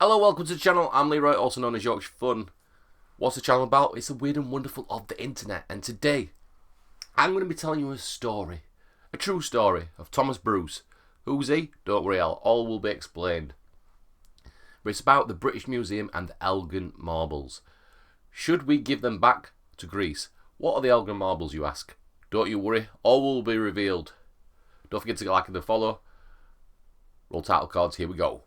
Hello, welcome to the channel. I'm Leroy, also known as Yorkshire Fun. What's the channel about? It's the weird and wonderful of the internet. And today, I'm going to be telling you a story. A true story of Thomas Bruce. Who's he? Don't worry, all will be explained. But it's about the British Museum and the Elgin marbles. Should we give them back to Greece? What are the Elgin marbles, you ask? Don't you worry, all will be revealed. Don't forget to like and follow. Roll title cards, here we go.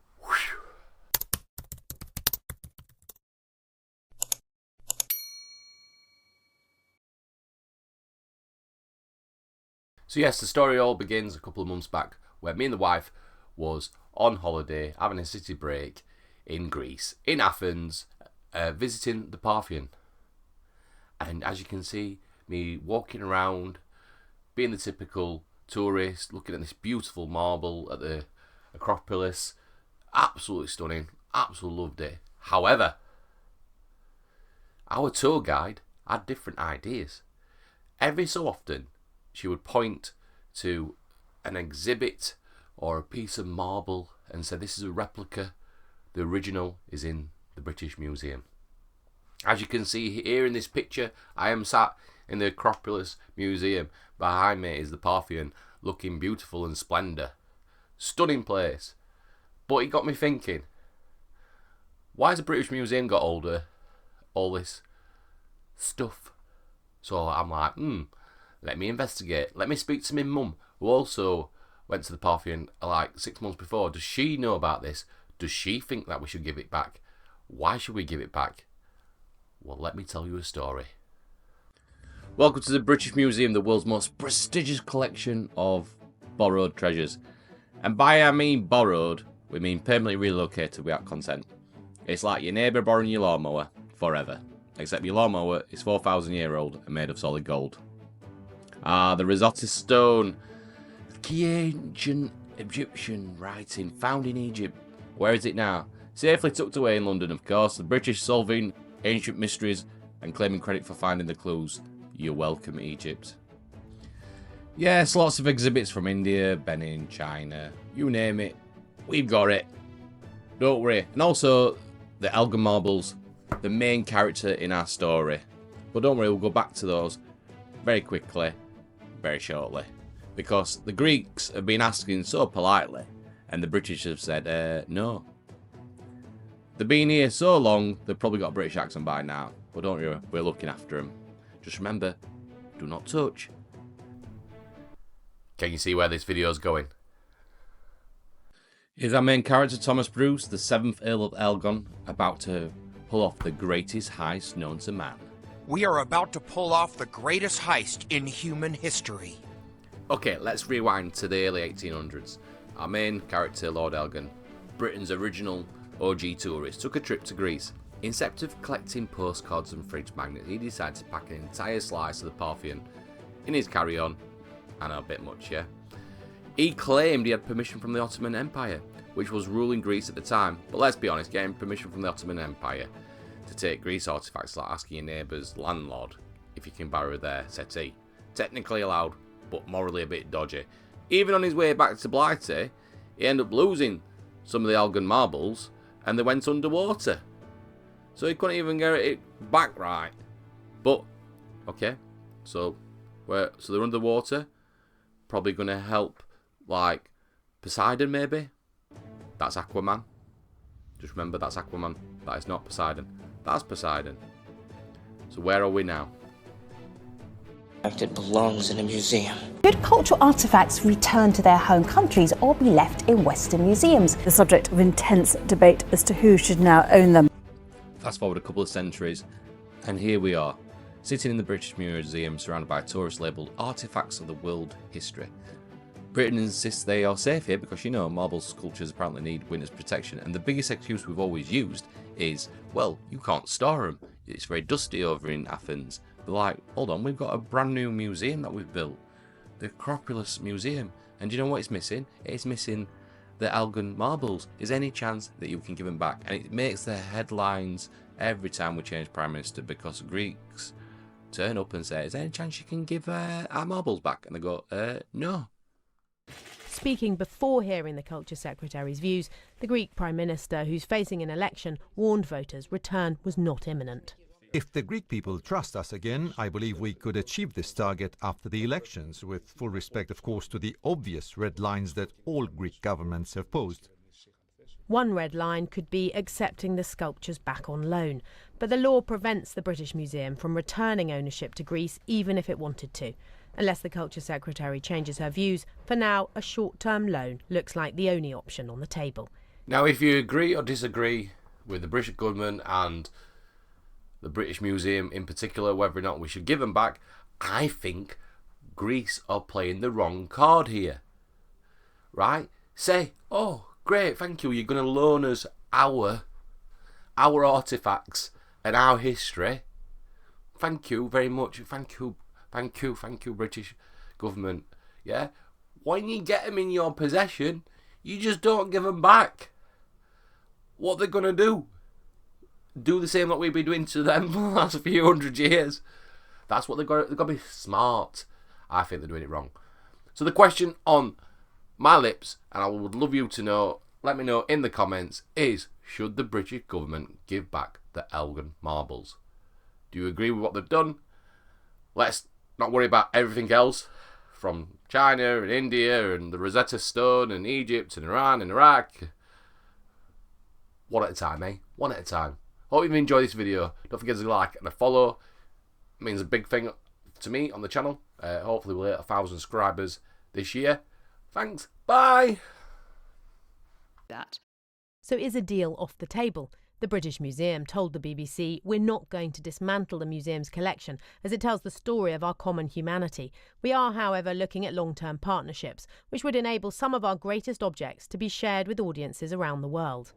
So yes, the story all begins a couple of months back where me and the wife was on holiday, having a city break in Greece, in Athens, visiting the Parthenon. And as you can see, me walking around, being the typical tourist, looking at this beautiful marble at the Acropolis. Absolutely stunning, absolutely loved it. However, our tour guide had different ideas. Every so often, she would point to an exhibit or a piece of marble and say, this is a replica, the original is in the British Museum. As you can see here in this picture, I am sat in the Acropolis Museum. Behind me is the Parthenon, looking beautiful and splendour. Stunning place. But it got me thinking, why has the British Museum got all this stuff? So I'm like, let me investigate. Let me speak to my mum, who also went to the Parthenon like 6 months before. Does she know about this? Does she think that we should give it back? Why should we give it back? Well, let me tell you a story. Welcome to the British Museum, the world's most prestigious collection of borrowed treasures. And by I mean borrowed, we mean permanently relocated without consent. It's like your neighbour borrowing your lawnmower forever. Except your lawnmower is 4,000 years old and made of solid gold. The Rosetta Stone, key ancient Egyptian writing found in Egypt. Where is it now? Safely tucked away in London, of course. The British solving ancient mysteries and claiming credit for finding the clues. You're welcome, Egypt. Yes, lots of exhibits from India, Benin, China, you name it. We've got it. Don't worry. And also, the Elgin marbles, the main character in our story. But don't worry, we'll go back to those very quickly. Very shortly, because the Greeks have been asking so politely and the British have said no. They've been here so long they've probably got a British accent by now, but don't worry, we're looking after them. Just remember, do not touch. Can you see where this video is going? Here's our main character, Thomas Bruce, the 7th Earl of Elgin, about to pull off the greatest heist known to man. We are about to pull off the greatest heist in human history. Okay, let's rewind to the early 1800s. Our main character, Lord Elgin, Britain's original OG tourist, took a trip to Greece. Instead of collecting postcards and fridge magnets, he decided to pack an entire slice of the Parthenon in his carry-on, and a bit much, yeah. He claimed he had permission from the Ottoman Empire, which was ruling Greece at the time. But let's be honest, getting permission from the Ottoman Empire to take Greece artifacts like asking your neighbour's landlord if you can borrow their settee. Technically allowed, but morally a bit dodgy. Even on his way back to Blighty, he ended up losing some of the Elgin marbles and they went underwater. So he couldn't even get it back right. But, okay, so they're underwater. Probably going to help, like, Poseidon maybe? That's Aquaman. Just remember, that's Aquaman. That is not Poseidon. That's Poseidon. So where are we now? It belongs in a museum. Should cultural artefacts return to their home countries or be left in Western museums? The subject of intense debate as to who should now own them. Fast forward a couple of centuries, and here we are, sitting in the British Museum surrounded by tourists labelled artefacts of the world history. Britain insists they are safe here because, you know, marble sculptures apparently need witness protection, and the biggest excuse we've always used is, well, you can't store them. It's very dusty over in Athens. But like, hold on, we've got a brand new museum that we've built, the Acropolis Museum, and do you know what it's missing? It's missing the Elgin marbles. Is there any chance that you can give them back? And it makes the headlines every time we change Prime Minister because Greeks turn up and say, is there any chance you can give our marbles back? And they go, no. Speaking before hearing the Culture Secretary's views, the Greek Prime Minister, who's facing an election, warned voters return was not imminent. If the Greek people trust us again, I believe we could achieve this target after the elections, with full respect, of course, to the obvious red lines that all Greek governments have posed. One red line could be accepting the sculptures back on loan, but the law prevents the British Museum from returning ownership to Greece even if it wanted to. Unless the Culture Secretary changes her views, for now a short-term loan looks like the only option on the table. Now, if you agree or disagree with the British government and the British Museum in particular, whether or not we should give them back, I think Greece are playing the wrong card here. Right? Say, oh, great, thank you, you're going to loan us our artefacts and our history. Thank you very much. Thank you, British government. Yeah? When you get them in your possession, you just don't give them back. What they're going to do? Do the same that we've been doing to them for the last few hundred years. That's what they've got to be smart. I think they're doing it wrong. So the question on my lips, and I would love you to know, let me know in the comments, is should the British government give back the Elgin marbles? Do you agree with what they've done? Let's not worry about everything else from China and India and the Rosetta Stone and Egypt and Iran and Iraq. One at a time, eh? One at a time. Hope you've enjoyed this video. Don't forget to like and a follow. It means a big thing to me on the channel. Hopefully we'll hit 1,000 subscribers this year. Thanks. Bye. So is a deal off the table? The British Museum told the BBC, "We're not going to dismantle the museum's collection as it tells the story of our common humanity. We are, however, looking at long-term partnerships, which would enable some of our greatest objects to be shared with audiences around the world."